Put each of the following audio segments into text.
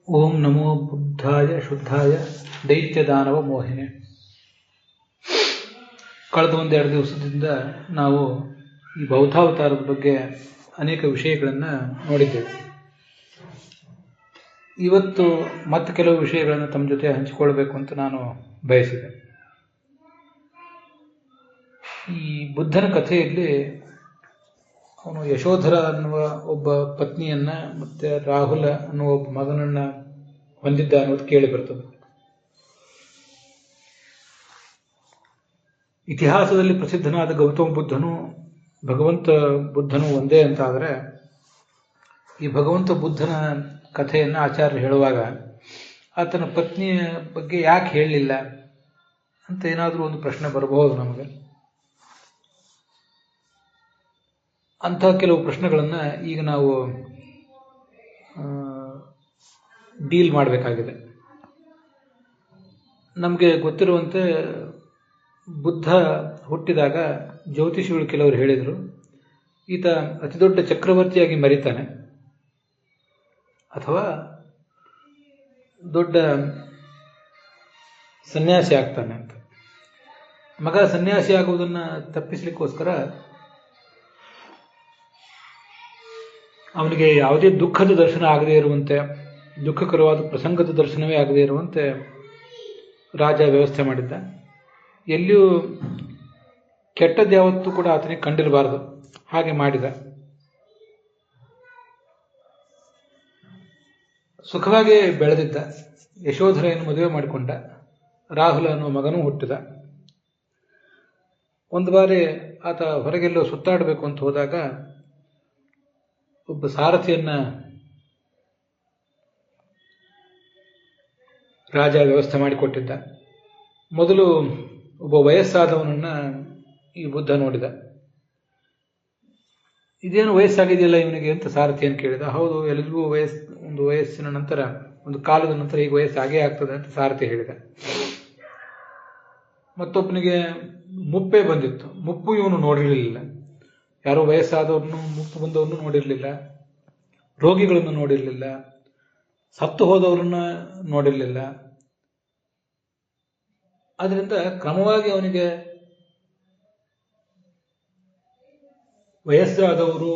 ಓಂ ನಮೋ ಬುದ್ಧಾಯ ಶುದ್ಧಾಯ ದೈತ್ಯದಾನವ ಮೋಹಿನಿ. ಕಳೆದ ಒಂದೆರಡು ದಿವಸದಿಂದ ನಾವು ಈ ಬೌದ್ಧಾವತಾರದ ಬಗ್ಗೆ ಅನೇಕ ವಿಷಯಗಳನ್ನು ನೋಡಿದ್ದೇವೆ. ಇವತ್ತು ಮತ್ತೆ ಕೆಲವು ವಿಷಯಗಳನ್ನು ತಮ್ಮ ಜೊತೆ ಹಂಚಿಕೊಳ್ಬೇಕು ಅಂತ ನಾನು ಬಯಸಿದೆ. ಈ ಬುದ್ಧನ ಕಥೆಯಲ್ಲಿ ಅವನು ಯಶೋಧರ ಅನ್ನುವ ಒಬ್ಬ ಪತ್ನಿಯನ್ನ ಮತ್ತೆ ರಾಹುಲ ಅನ್ನುವ ಒಬ್ಬ ಮಗನನ್ನ ಹೊಂದಿದ್ದ ಅನ್ನೋದು ಕೇಳಿ ಬರ್ತದೆ. ಇತಿಹಾಸದಲ್ಲಿ ಪ್ರಸಿದ್ಧನಾದ ಗೌತಮ ಬುದ್ಧನು ಭಗವಂತ ಬುದ್ಧನು ಒಂದೇ ಅಂತ ಆದರೆ, ಈ ಭಗವಂತ ಬುದ್ಧನ ಕಥೆಯನ್ನು ಆಚಾರ್ಯರು ಹೇಳುವಾಗ ಆತನ ಪತ್ನಿಯ ಬಗ್ಗೆ ಯಾಕೆ ಹೇಳಲಿಲ್ಲ ಅಂತ ಏನಾದರೂ ಒಂದು ಪ್ರಶ್ನೆ ಬರಬಹುದು ನಮಗೆ. ಅಂತಹ ಕೆಲವು ಪ್ರಶ್ನೆಗಳನ್ನು ಈಗ ನಾವು ಡೀಲ್ ಮಾಡಬೇಕಾಗಿದೆ. ನಮಗೆ ಗೊತ್ತಿರುವಂತೆ ಬುದ್ಧ ಹುಟ್ಟಿದಾಗ ಜ್ಯೋತಿಷಿಗಳು ಕೆಲವರು ಹೇಳಿದರು, ಈತ ಅತಿ ದೊಡ್ಡ ಚಕ್ರವರ್ತಿಯಾಗಿ ಮರಿತಾನೆ ಅಥವಾ ದೊಡ್ಡ ಸನ್ಯಾಸಿ ಆಗ್ತಾನೆ ಅಂತ. ಮಗ ಸನ್ಯಾಸಿ ಆಗುವುದನ್ನು ತಪ್ಪಿಸಲಿಕ್ಕೋಸ್ಕರ ಅವನಿಗೆ ಯಾವುದೇ ದುಃಖದ ದರ್ಶನ ಆಗದೇ ಇರುವಂತೆ, ದುಃಖಕರವಾದ ಪ್ರಸಂಗದ ದರ್ಶನವೇ ಆಗದೇ ಇರುವಂತೆ ರಾಜ ವ್ಯವಸ್ಥೆ ಮಾಡಿದ್ದ. ಎಲ್ಲಿಯೂ ಕೆಟ್ಟದ್ದು ಯಾವತ್ತೂ ಕೂಡ ಆತನಿಗೆ ಕಂಡಿರಬಾರದು, ಹಾಗೆ ಮಾಡಿದ. ಸುಖವಾಗಿ ಬೆಳೆದಿದ್ದ. ಯಶೋಧರೆಯನ್ನು ಮದುವೆ ಮಾಡಿಕೊಂಡ. ರಾಹುಲ ಅನ್ನುವ ಮಗನೂ ಹುಟ್ಟಿದ. ಒಂದು ಬಾರಿ ಆತ ಹೊರಗೆಲ್ಲೋ ಸುತ್ತಾಡಬೇಕು ಅಂತ ಹೋದಾಗ ಒಬ್ಬ ಸಾರಥಿಯನ್ನ ರಾಜ ವ್ಯವಸ್ಥೆ ಮಾಡಿಕೊಟ್ಟಿದ್ದ. ಮೊದಲು ಒಬ್ಬ ವಯಸ್ಸಾದವನನ್ನ ಈ ಬುದ್ಧ ನೋಡಿದ. ಇದೇನು ವಯಸ್ಸಾಗಿದೆಯಲ್ಲ ಇವನಿಗೆ ಅಂತ ಸಾರಥಿಯನ್ನು ಕೇಳಿದ. ಹೌದು, ಎಲ್ಲರಿಗೂ ಒಂದು ವಯಸ್ಸಿನ ನಂತರ, ಒಂದು ಕಾಲದ ನಂತರ ಈಗ ವಯಸ್ಸಾಗೇ ಆಗ್ತದೆ ಅಂತ ಸಾರಥಿ ಹೇಳಿದ. ಮತ್ತೊಬ್ಬನಿಗೆ ಮುಪ್ಪೇ ಬಂದಿತ್ತು. ಮುಪ್ಪು ಇವನು ನೋಡಿರಲಿಲ್ಲ. ಯಾರೋ ವಯಸ್ಸಾದವ್ರನ್ನು, ಮುಪ್ಪು ಬಂದವ್ರನ್ನು ನೋಡಿರಲಿಲ್ಲ, ರೋಗಿಗಳನ್ನು ನೋಡಿರಲಿಲ್ಲ, ಸತ್ತು ಹೋದವ್ರನ್ನ ನೋಡಿರಲಿಲ್ಲ. ಅದರಿಂದ ಕ್ರಮವಾಗಿ ಅವನಿಗೆ ವಯಸ್ಸಾದವರು,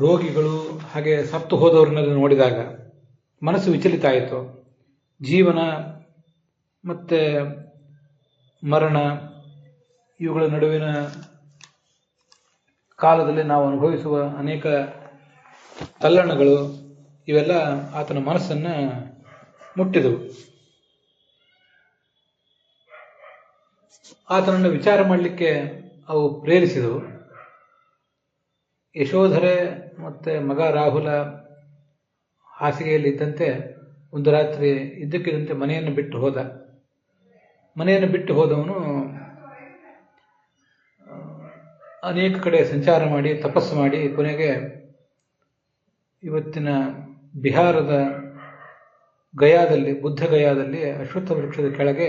ರೋಗಿಗಳು, ಹಾಗೆ ಸತ್ತು ಹೋದವ್ರನ್ನೆಲ್ಲ ನೋಡಿದಾಗ ಮನಸ್ಸು ವಿಚಲಿತ ಆಯಿತು. ಜೀವನ ಮತ್ತೆ ಮರಣ ಇವುಗಳ ನಡುವಿನ ಕಾಲದಲ್ಲಿ ನಾವು ಅನುಭವಿಸುವ ಅನೇಕ ತಲ್ಲಣಗಳು ಇವೆಲ್ಲ ಆತನ ಮನಸ್ಸನ್ನ ಮುಟ್ಟಿದವು. ಆತನನ್ನು ವಿಚಾರ ಮಾಡಲಿಕ್ಕೆ ಅವು ಪ್ರೇರಿಸಿದವು. ಯಶೋಧರೆ ಮತ್ತೆ ಮಗ ರಾಹುಲ ಹಾಸಿಗೆಯಲ್ಲಿ ಇದ್ದಂತೆ ಒಂದು ರಾತ್ರಿ ಇದ್ದಕ್ಕಿದ್ದಂತೆ ಮನೆಯನ್ನು ಬಿಟ್ಟು ಹೋದ. ಮನೆಯನ್ನು ಬಿಟ್ಟು ಹೋದವನು ಅನೇಕ ಕಡೆ ಸಂಚಾರ ಮಾಡಿ, ತಪಸ್ಸು ಮಾಡಿ, ಕೊನೆಗೆ ಇವತ್ತಿನ ಬಿಹಾರದ ಗಯಾದಲ್ಲಿ, ಬುದ್ಧ ಗಯಾದಲ್ಲಿ ಅಶ್ವತ್ಥ ವೃಕ್ಷದ ಕೆಳಗೆ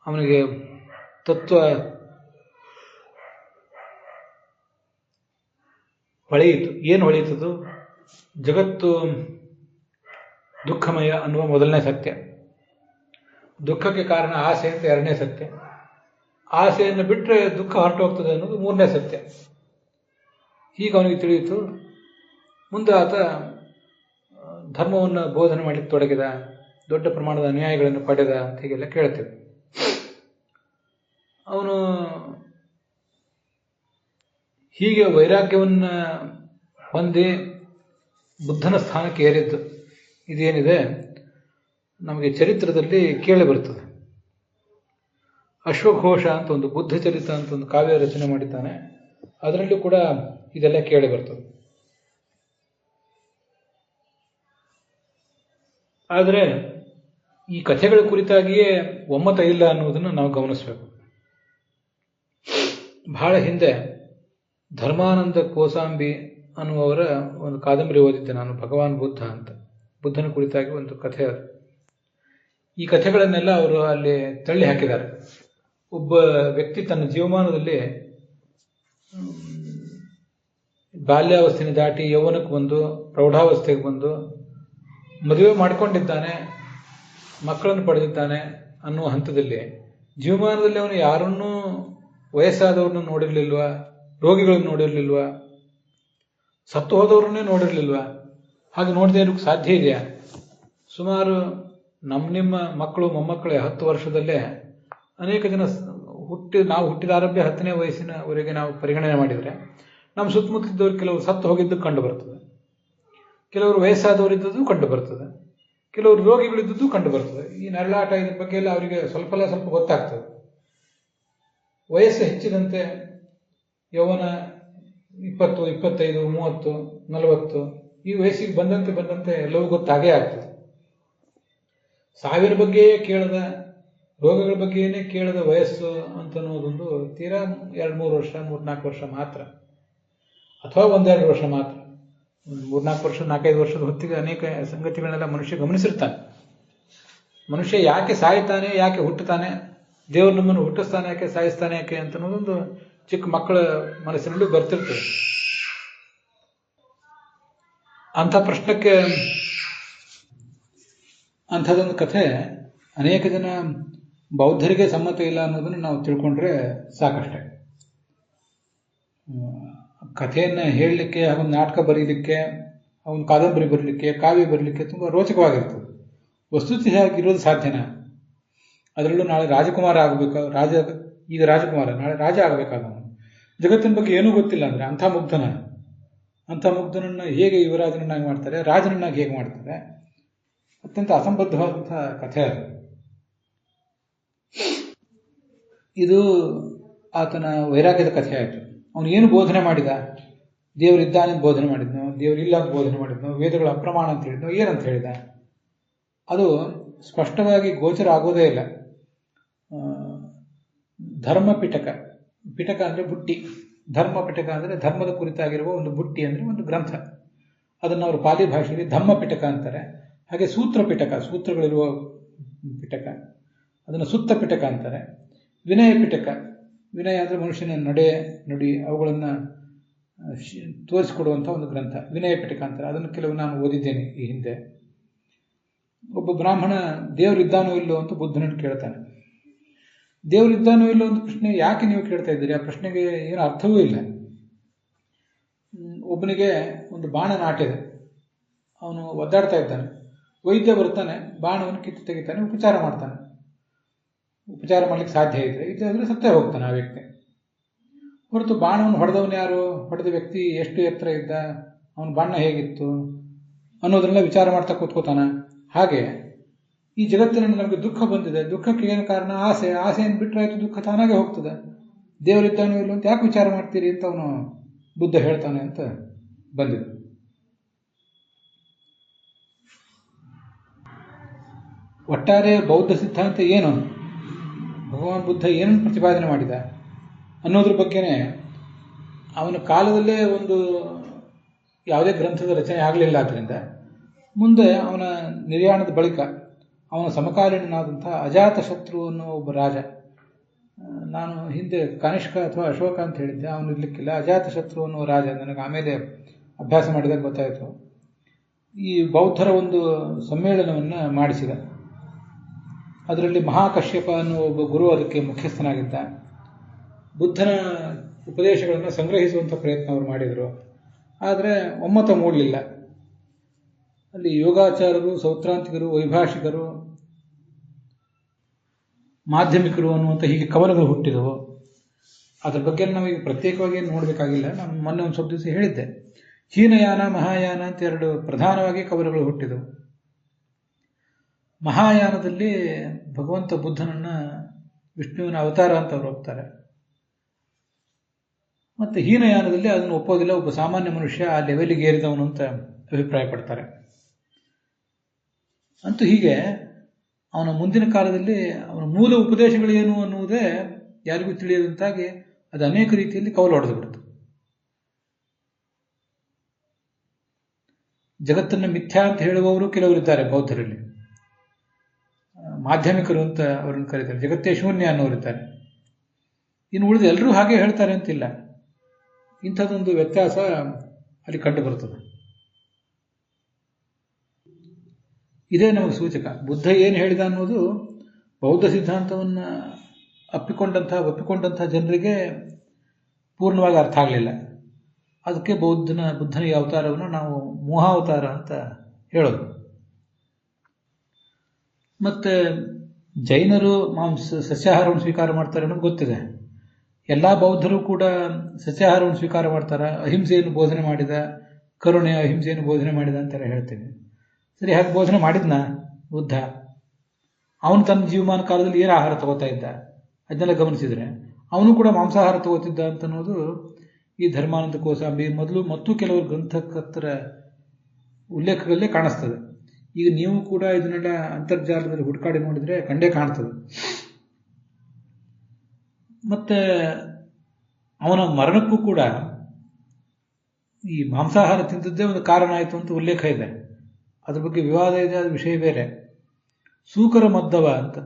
ಅವನಿಗೆ ತತ್ವ ಹೊಳೆಯಿತು. ಏನು ಹೊಳೆಯಿತದು? ಜಗತ್ತು ದುಃಖಮಯ ಅನ್ನುವ ಮೊದಲನೇ ಸತ್ಯ, ದುಃಖಕ್ಕೆ ಕಾರಣ ಆಸೆ ಅಂತ ಎರಡನೇ ಸತ್ಯ, ಆಸೆಯನ್ನು ಬಿಟ್ಟರೆ ದುಃಖ ಹೊರಟೋಗ್ತದೆ ಅನ್ನೋದು ಮೂರನೇ ಸತ್ಯ. ಹೀಗೆ ಅವನಿಗೆ ತಿಳಿಯಿತು. ಮುಂದೆ ಆತ ಧರ್ಮವನ್ನು ಬೋಧನೆ ಮಾಡಲಿಕ್ಕೆ ತೊಡಗಿದ, ದೊಡ್ಡ ಪ್ರಮಾಣದ ಅನ್ಯಾಯಗಳನ್ನು ಪಡೆದ ಅಂತ ಹೀಗೆಲ್ಲ ಕೇಳ್ತೇವೆ. ಅವನು ಹೀಗೆ ವೈರಾಗ್ಯವನ್ನು ಹೊಂದಿ ಬುದ್ಧನ ಸ್ಥಾನಕ್ಕೆ ಏರಿದ್ದು ಇದೇನಿದೆ ನಮಗೆ ಚರಿತ್ರದಲ್ಲಿ ಕೇಳಿ ಬರ್ತದೆ. ಅಶ್ವಘೋಷ ಅಂತ ಒಂದು ಬುದ್ಧ ಚರಿತ ಅಂತ ಒಂದು ಕಾವ್ಯ ರಚನೆ ಮಾಡಿದ್ದಾನೆ. ಅದರಲ್ಲೂ ಕೂಡ ಇದೆಲ್ಲ ಕೇಳಿ ಬರ್ತದೆ. ಆದರೆ ಈ ಕಥೆಗಳ ಕುರಿತಾಗಿಯೇ ಒಮ್ಮತ ಇಲ್ಲ ಅನ್ನುವುದನ್ನು ನಾವು ಗಮನಿಸಬೇಕು. ಬಹಳ ಹಿಂದೆ ಧರ್ಮಾನಂದ ಕೋಸಾಂಬಿ ಅನ್ನುವವರ ಒಂದು ಕಾದಂಬರಿ ಓದಿದ್ದೆ ನಾನು, ಭಗವಾನ್ ಬುದ್ಧ ಅಂತ. ಬುದ್ಧನ ಕುರಿತಾಗಿ ಒಂದು ಕಥೆ ಅದು. ಈ ಕಥೆಗಳನ್ನೆಲ್ಲ ಅವರು ಅಲ್ಲಿ ತಳ್ಳಿ ಹಾಕಿದ್ದಾರೆ. ಒಬ್ಬ ವ್ಯಕ್ತಿ ತನ್ನ ಜೀವಮಾನದಲ್ಲಿ ಬಾಲ್ಯಾವಸ್ಥೆಯನ್ನು ದಾಟಿ ಯೌವನಕ್ಕೆ ಬಂದು, ಪ್ರೌಢಾವಸ್ಥೆಗೆ ಬಂದು, ಮದುವೆ ಮಾಡಿಕೊಂಡಿದ್ದಾನೆ, ಮಕ್ಕಳನ್ನು ಪಡೆದಿದ್ದಾನೆ ಅನ್ನುವ ಹಂತದಲ್ಲಿ ಜೀವಮಾನದಲ್ಲಿ ಅವನು ಯಾರನ್ನೂ ವಯಸ್ಸಾದವ್ರನ್ನ ನೋಡಿರ್ಲಿಲ್ವಾ, ರೋಗಿಗಳನ್ನು ನೋಡಿರ್ಲಿಲ್ವಾ, ಸತ್ತು ಹೋದವ್ರನ್ನೇ ನೋಡಿರ್ಲಿಲ್ವಾ? ಹಾಗೆ ನೋಡದೆ ಇರೋಕ್ಕೆ ಸಾಧ್ಯ ಇದೆಯಾ? ಸುಮಾರು ನಿಮ್ಮ ಮಕ್ಕಳು ಮೊಮ್ಮಕ್ಕಳೇ 10 ವರ್ಷದಲ್ಲೇ ಅನೇಕ ಜನ ನಾವು ಹುಟ್ಟಿದ ಆರಂಭ್ಯ 10ನೇ ವಯಸ್ಸಿನವರೆಗೆ ನಾವು ಪರಿಗಣನೆ ಮಾಡಿದರೆ ನಮ್ಮ ಸುತ್ತಮುತ್ತಲಿದ್ದವರು ಕೆಲವರು ಸತ್ತು ಹೋಗಿದ್ದು ಕಂಡು ಬರ್ತದೆ, ಕೆಲವರು ವಯಸ್ಸಾದವರಿದ್ದದ್ದು ಕಂಡು ಬರ್ತದೆ, ಕೆಲವರು ರೋಗಿಗಳಿದ್ದದ್ದು ಕಂಡು ಬರ್ತದೆ. ಈ ನರಳಾಟ ಇದ್ರ ಬಗ್ಗೆ ಎಲ್ಲ ಅವರಿಗೆ ಸ್ವಲ್ಪ ಗೊತ್ತಾಗ್ತದೆ. ವಯಸ್ಸು ಹೆಚ್ಚಿದಂತೆ ಯೌವನ 20, 25, 30, 40 ಈ ವಯಸ್ಸಿಗೆ ಬಂದಂತೆ ಎಲ್ಲವೂ ಗೊತ್ತಾಗೇ ಆಗ್ತದೆ. ಸಾವಿರ ಬಗ್ಗೆಯೇ ಕೇಳದ, ರೋಗಗಳ ಬಗ್ಗೆಯೇ ಕೇಳದ ವಯಸ್ಸು ಅಂತನ್ನೋದೊಂದು ತೀರಾ 2-3 ವರ್ಷ, 3-4 ವರ್ಷ ಮಾತ್ರ, ಅಥವಾ 1-2 ವರ್ಷ ಮಾತ್ರ. 3-4 ವರ್ಷ, 4-5 ವರ್ಷದ ಹೊತ್ತಿಗೆ ಅನೇಕ ಸಂಗತಿಗಳನ್ನೆಲ್ಲ ಮನುಷ್ಯ ಗಮನಿಸಿರ್ತಾನೆ. ಮನುಷ್ಯ ಯಾಕೆ ಸಾಯ್ತಾನೆ, ಯಾಕೆ ಹುಟ್ಟುತ್ತಾನೆ, ದೇವರು ನಮ್ಮನ್ನು ಹುಟ್ಟಿಸ್ತಾನೆ ಯಾಕೆ, ಸಾಯಿಸ್ತಾನೆ ಯಾಕೆ ಅಂತ ಅನ್ನೋದೊಂದು ಚಿಕ್ಕ ಮಕ್ಕಳ ಮನಸ್ಸಿನಲ್ಲಿ ಬರ್ತಿರ್ತದೆ. ಅಂಥ ಪ್ರಶ್ನಕ್ಕೆ ಅಂಥದ್ದೊಂದು ಕಥೆ ಅನೇಕ ಜನ ಬೌದ್ಧರಿಗೆ ಸಮ್ಮತ ಇಲ್ಲ ಅನ್ನೋದನ್ನು ನಾವು ತಿಳ್ಕೊಂಡ್ರೆ ಸಾಕಷ್ಟೆ. ಕಥೆಯನ್ನು ಹೇಳಲಿಕ್ಕೆ, ಅವನ ನಾಟಕ ಬರೀಲಿಕ್ಕೆ, ಅವನ ಕಾದಂಬರಿ ಬರಲಿಕ್ಕೆ, ಕಾವ್ಯ ಬರಲಿಕ್ಕೆ ತುಂಬ ರೋಚಕವಾಗಿರ್ತದೆ. ವಸ್ತುತಃ ಆಗಿರೋದು ಸಾಧ್ಯನಾ? ಅದರಲ್ಲೂ ನಾಳೆ ರಾಜಕುಮಾರ ಆಗಬೇಕು, ಈಗ ರಾಜಕುಮಾರ, ನಾಳೆ ರಾಜ ಆಗಬೇಕಾದವನು, ಜಗತ್ತಿನ ಬಗ್ಗೆ ಏನೂ ಗೊತ್ತಿಲ್ಲ ಅಂದರೆ ಅಂಥ ಮುಗ್ಧನನ್ನು ಹೇಗೆ ಯುವರಾಜನನ್ನಾಗಿ ಮಾಡ್ತಾರೆ, ರಾಜನನ್ನಾಗಿ ಹೇಗೆ ಮಾಡ್ತಾರೆ? ಅತ್ಯಂತ ಅಸಂಬದ್ಧವಾದಂತಹ ಕಥೆ ಅದು. ಇದು ಆತನ ವೈರಾಗ್ಯದ ಕಥೆ ಆಯಿತು. ಅವನು ಏನು ಬೋಧನೆ ಮಾಡಿದ? ದೇವರಿದ್ದಾನೆ ಬೋಧನೆ ಮಾಡಿದ್ನೋ, ದೇವರಿಲ್ಲ ಅಂತ ಬೋಧನೆ ಮಾಡಿದ್ನೋ, ವೇದಗಳು ಅಪ್ರಮಾಣ ಅಂತ ಹೇಳಿದ್ನೋ, ಏನಂತ ಹೇಳಿದ? ಅದು ಸ್ಪಷ್ಟವಾಗಿ ಗೋಚರ ಆಗೋದೇ ಇಲ್ಲ. ಧರ್ಮ ಪಿಟಕ ಅಂದರೆ ಬುಟ್ಟಿ, ಧರ್ಮ ಪಿಟಕ ಅಂದರೆ ಧರ್ಮದ ಕುರಿತಾಗಿರುವ ಒಂದು ಬುಟ್ಟಿ ಅಂದರೆ ಒಂದು ಗ್ರಂಥ. ಅದನ್ನು ಅವರು ಪಾಲಿ ಭಾಷೆಯಲ್ಲಿ ಧಮ್ಮ ಪಿಟಕ ಅಂತಾರೆ. ಹಾಗೆ ಸೂತ್ರ ಪಿಟಕ, ಸೂತ್ರಗಳಿರುವ ಪಿಟಕ, ಅದನ್ನು ಸುತ್ತ ಪಿಟಕ ಅಂತಾರೆ. ವಿನಯ ಪಿಟಕ, ವಿನಯ ಅಂದರೆ ಮನುಷ್ಯನ ನುಡಿ ಅವುಗಳನ್ನು ತೋರಿಸಿಕೊಡುವಂಥ ಒಂದು ಗ್ರಂಥ, ವಿನಯ ಪಿಟಕ ಅಂತಾರೆ. ಅದನ್ನು ಕೆಲವು ನಾನು ಓದಿದ್ದೇನೆ ಈ ಹಿಂದೆ. ಒಬ್ಬ ಬ್ರಾಹ್ಮಣ ದೇವರಿದ್ದಾನೋ ಇಲ್ಲೋ ಅಂತ ಬುದ್ಧನನ್ನು ಕೇಳ್ತಾನೆ. ದೇವರಿದ್ದಾನೋ ಇಲ್ಲೋ ಅಂತ ಪ್ರಶ್ನೆ ಯಾಕೆ ನೀವು ಕೇಳ್ತಾ ಇದ್ದೀರಿ? ಆ ಪ್ರಶ್ನೆಗೆ ಏನು ಅರ್ಥವೂ ಇಲ್ಲ. ಒಬ್ಬನಿಗೆ ಒಂದು ಬಾಣ ನಾಟಿದೆ, ಅವನು ಒದ್ದಾಡ್ತಾ ಇದ್ದಾನೆ. ವೈದ್ಯ ಬರ್ತಾನೆ, ಬಾಣವನ್ನು ಕಿತ್ತು ತೆಗಿತಾನೆ, ಉಪಚಾರ ಮಾಡ್ತಾನೆ. ಉಪಚಾರ ಮಾಡ್ಲಿಕ್ಕೆ ಸಾಧ್ಯ ಇದೆ, ಇದ್ದಾದ್ರೆ ಸತ್ತೇ ಹೋಗ್ತಾನೆ ಆ ವ್ಯಕ್ತಿ. ಹೊರತು ಬಾಣವನ್ನು ಹೊಡೆದವನು ಯಾರು, ಹೊಡೆದ ವ್ಯಕ್ತಿ ಎಷ್ಟು ಎತ್ತರ ಇದ್ದ, ಅವನ ಬಣ್ಣ ಹೇಗಿತ್ತು ಅನ್ನೋದನ್ನೆಲ್ಲ ವಿಚಾರ ಮಾಡ್ತಾ ಕೂತ್ಕೋತಾನೆ. ಹಾಗೆ ಈ ಜಗತ್ತಿನಲ್ಲಿ ನಮಗೆ ದುಃಖ ಬಂದಿದೆ, ದುಃಖಕ್ಕೆ ಏನು ಕಾರಣ? ಆಸೆಯನ್ನು ಬಿಟ್ಟರಾಯ್ತು, ದುಃಖ ತಾನಾಗೆ ಹೋಗ್ತದೆ. ದೇವರಿದ್ದಾನೋ ಇಲ್ಲೋ ಅಂತ ಯಾಕೆ ವಿಚಾರ ಮಾಡ್ತೀರಿ ಅಂತ ಅವನು ಬುದ್ಧ ಹೇಳ್ತಾನೆ ಅಂತ ಬಂದಿದೆ. ಒಟ್ಟಾರೆ ಬೌದ್ಧ ಸಿದ್ಧಾಂತ ಏನು, ಭಗವಾನ್ ಬುದ್ಧ ಏನನ್ನು ಪ್ರತಿಪಾದನೆ ಮಾಡಿದ ಅನ್ನೋದ್ರ ಬಗ್ಗೆನೇ ಅವನ ಕಾಲದಲ್ಲೇ ಒಂದು ಯಾವುದೇ ಗ್ರಂಥದ ರಚನೆ ಆಗಲಿಲ್ಲ. ಆದ್ದರಿಂದ ಮುಂದೆ ಅವನ ನಿರ್ಯಾಣದ ಬಳಿಕ ಅವನ ಸಮಕಾಲೀನಾದಂಥ ಅಜಾತಶತ್ರು ಅನ್ನೋ ಒಬ್ಬ ರಾಜ, ನಾನು ಹಿಂದೆ ಕನಿಷ್ಕ ಅಥವಾ ಅಶೋಕ ಅಂತ ಹೇಳಿದ್ದೆ, ಅವನು ಇರ್ಲಿಕ್ಕಿಲ್ಲ, ಅಜಾತಶತ್ರು ಅನ್ನೋ ರಾಜ ನನಗೆ ಆಮೇಲೆ ಅಭ್ಯಾಸ ಮಾಡಿದಾಗ ಗೊತ್ತಾಯಿತು. ಈ ಬೌದ್ಧರ ಒಂದು ಸಮ್ಮೇಳನವನ್ನು ಮಾಡಿಸಿದ. ಅದರಲ್ಲಿ ಮಹಾಕಶ್ಯಪ ಅನ್ನುವ ಒಬ್ಬ ಗುರು ಅದಕ್ಕೆ ಮುಖ್ಯಸ್ಥನಾಗಿದ್ದ. ಬುದ್ಧನ ಉಪದೇಶಗಳನ್ನು ಸಂಗ್ರಹಿಸುವಂಥ ಪ್ರಯತ್ನ ಅವರು ಮಾಡಿದರು. ಆದರೆ ಒಮ್ಮತ ಮೂಡಲಿಲ್ಲ. ಅಲ್ಲಿ ಯೋಗಾಚಾರರು, ಸೌತ್ರಾಂತಿಕರು, ವೈಭಾಷಿಕರು, ಮಾಧ್ಯಮಿಕರು ಅನ್ನುವಂಥ ಹೀಗೆ ಕವನಗಳು ಹುಟ್ಟಿದವು. ಅದ್ರ ಬಗ್ಗೆ ನಾವೀಗ ಪ್ರತ್ಯೇಕವಾಗಿ ನೋಡಬೇಕಾಗಿಲ್ಲ. ನಾನು ಮೊನ್ನೆ ಒಂದು ಸ್ವಲ್ಪ ದಿವಸ ಹೇಳಿದ್ದೆ, ಹೀನಯಾನ ಮಹಾಯಾನ ಅಂತ 2 ಪ್ರಧಾನವಾಗಿ ಕವನಗಳು ಹುಟ್ಟಿದವು. ಮಹಾಯಾನದಲ್ಲಿ ಭಗವಂತ ಬುದ್ಧನನ್ನ ವಿಷ್ಣುವಿನ ಅವತಾರ ಅಂತ ಅವರು ಹೋಗ್ತಾರೆ. ಮತ್ತು ಹೀನಯಾನದಲ್ಲಿ ಅದನ್ನು ಒಪ್ಪೋದಿಲ್ಲ, ಒಬ್ಬ ಸಾಮಾನ್ಯ ಮನುಷ್ಯ ಆ ಲೆವೆಲಿಗೆ ಏರಿದವನು ಅಂತ ಅಭಿಪ್ರಾಯ ಪಡ್ತಾರೆ. ಅಂತೂ ಹೀಗೆ ಅವನ ಮುಂದಿನ ಕಾಲದಲ್ಲಿ ಅವನ ಮೂಲ ಉಪದೇಶಗಳು ಏನು ಅನ್ನುವುದೇ ಯಾರಿಗೂ ತಿಳಿಯದಂತಾಗಿ ಅದು ಅನೇಕ ರೀತಿಯಲ್ಲಿ ಕವಲು ಹೊಡೆದು ಬಿಡುತ್ತೆ. ಜಗತ್ತನ್ನು ಮಿಥ್ಯಾ ಅಂತ ಹೇಳುವವರು ಕೆಲವರಿದ್ದಾರೆ ಬೌದ್ಧರಲ್ಲಿ, ಮಾಧ್ಯಮಿಕರು ಅಂತ ಅವರನ್ನು ಕರೀತಾರೆ. ಜಗತ್ತೇ ಶೂನ್ಯ ಅನ್ನೋರಿದ್ದಾರೆ. ಇನ್ನು ಉಳಿದು ಎಲ್ಲರೂ ಹಾಗೆ ಹೇಳ್ತಾರೆ ಅಂತಿಲ್ಲ. ಇಂಥದ್ದೊಂದು ವ್ಯತ್ಯಾಸ ಅಲ್ಲಿ ಕಂಡು ಬರ್ತದೆ. ಇದೇ ನಮಗೆ ಸೂಚಕ. ಬುದ್ಧ ಏನು ಹೇಳಿದ ಅನ್ನೋದು ಬೌದ್ಧ ಸಿದ್ಧಾಂತವನ್ನು ಒಪ್ಪಿಕೊಂಡಂತಹ ಜನರಿಗೆ ಪೂರ್ಣವಾಗಿ ಅರ್ಥ ಆಗಲಿಲ್ಲ. ಅದಕ್ಕೆ ಬುದ್ಧನ ಈ ಅವತಾರವನ್ನು ನಾವು ಮೋಹಾವತಾರ ಅಂತ ಹೇಳೋದು. ಮತ್ತೆ ಜೈನರು ಸಸ್ಯಾಹಾರವನ್ನು ಸ್ವೀಕಾರ ಮಾಡ್ತಾರೆ ಅನ್ನೋದು ಗೊತ್ತಿದೆ. ಎಲ್ಲ ಬೌದ್ಧರು ಕೂಡ ಸಸ್ಯಾಹಾರವನ್ನು ಸ್ವೀಕಾರ ಮಾಡ್ತಾರ. ಅಹಿಂಸೆಯನ್ನು ಬೋಧನೆ ಮಾಡಿದ, ಕರುಣೆ ಅಹಿಂಸೆಯನ್ನು ಬೋಧನೆ ಮಾಡಿದ ಅಂತೆಲ್ಲ ಹೇಳ್ತೇವೆ. ಸರಿ, ಹಾಗೆ ಬೋಧನೆ ಮಾಡಿದ್ನ ಬುದ್ಧ? ಅವನು ತನ್ನ ಜೀವಮಾನ ಕಾಲದಲ್ಲಿ ಏನು ಆಹಾರ ತಗೋತಾ ಇದ್ದ ಅದನ್ನೆಲ್ಲ ಗಮನಿಸಿದ್ರೆ ಅವನು ಕೂಡ ಮಾಂಸಾಹಾರ ತಗೋತಿದ್ದ ಅಂತ ಅನ್ನೋದು ಈ ಧರ್ಮಾನಂದ ಕೋಸಾಂಬಿ ಮತ್ತು ಕೆಲವರು ಗ್ರಂಥಕರ್ತರ ಉಲ್ಲೇಖಗಳಲ್ಲೇ ಕಾಣಿಸ್ತದೆ. ಈಗ ನೀವು ಕೂಡ ಇದನ್ನೆಲ್ಲ ಅಂತರ್ಜಾಲದಲ್ಲಿ ಹುಡುಕಾಡಿ ನೋಡಿದ್ರೆ ಕಂಡೇ ಕಾಣ್ತದೆ. ಮತ್ತೆ ಅವನ ಮರಣಕ್ಕೂ ಕೂಡ ಈ ಮಾಂಸಾಹಾರ ತಿಂದದ್ದೇ ಒಂದು ಕಾರಣ ಆಯಿತು ಅಂತ ಉಲ್ಲೇಖ ಇದೆ. ಅದ್ರ ಬಗ್ಗೆ ವಿವಾದ ಇದೆ, ಅದು ವಿಷಯ ಬೇರೆ. ಸೂಕರ ಮದ್ದವ ಅಂತ,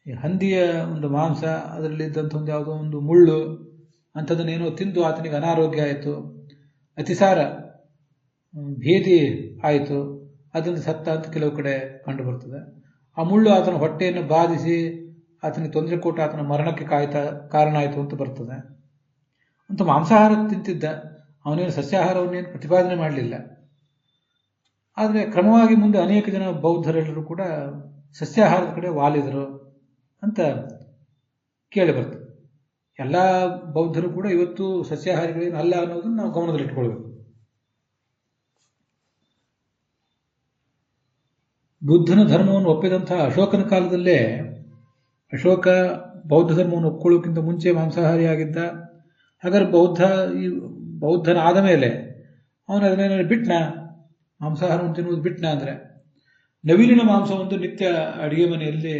ಹಂದಿಯ ಒಂದು ಮಾಂಸ, ಅದರಲ್ಲಿದ್ದಂಥ ಒಂದು ಯಾವುದೋ ಒಂದು ಮುಳ್ಳು ಅಂಥದನ್ನೇನೋ ತಿಂದು ಆತನಿಗೆ ಅನಾರೋಗ್ಯ ಆಯಿತು, ಅತಿಸಾರ ಭೇದಿ ಆಯಿತು, ಅದನ್ನು ಸತ್ತ ಅಂತ ಕೆಲವು ಕಡೆ ಕಂಡು ಬರ್ತದೆ. ಆ ಮುಳ್ಳು ಆತನ ಹೊಟ್ಟೆಯನ್ನು ಬಾಧಿಸಿ ಆತನಿಗೆ ತೊಂದರೆ ಕೊಟ್ಟು ಆತನ ಮರಣಕ್ಕೆ ಕಾರಣ ಆಯಿತು ಅಂತ ಬರ್ತದೆ. ಅಂತ ಮಾಂಸಾಹಾರ ತಿಂತಿದ್ದ, ಅವನೇನು ಸಸ್ಯಾಹಾರವನ್ನೇನು ಪ್ರತಿಪಾದನೆ ಮಾಡಲಿಲ್ಲ. ಆದರೆ ಕ್ರಮವಾಗಿ ಮುಂದೆ ಅನೇಕ ಜನ ಬೌದ್ಧರೆಲ್ಲರೂ ಕೂಡ ಸಸ್ಯಾಹಾರದ ಕಡೆ ವಾಲಿದರು ಅಂತ ಕೇಳಿ ಬರ್ತದೆ. ಎಲ್ಲ ಬೌದ್ಧರು ಕೂಡ ಇವತ್ತು ಸಸ್ಯಾಹಾರಿಗಳೇನು ಅಲ್ಲ ಅನ್ನೋದನ್ನು ನಾವು ಗಮನದಲ್ಲಿಟ್ಕೊಳ್ಬೇಕು. ಬುದ್ಧನ ಧರ್ಮವನ್ನು ಒಪ್ಪಿದಂತಹ ಅಶೋಕನ ಕಾಲದಲ್ಲೇ, ಅಶೋಕ ಬೌದ್ಧ ಧರ್ಮವನ್ನು ಒಪ್ಕೊಳ್ಳೋಕ್ಕಿಂತ ಮುಂಚೆ ಮಾಂಸಾಹಾರಿಯಾಗಿದ್ದ. ಹಾಗಾದ್ರೆ ಬೌದ್ಧನ ಆದ ಮೇಲೆ ಅವನು ಅದನ್ನೇನಾದ್ರು ಬಿಟ್ನ, ಮಾಂಸಾಹಾರವನ್ನು ತಿನ್ನುವುದು ಬಿಟ್ನ ಅಂದರೆ ನವಿಲಿನ ಮಾಂಸವೊಂದು ನಿತ್ಯ ಅಡಿಗೆ ಮನೆಯಲ್ಲಿ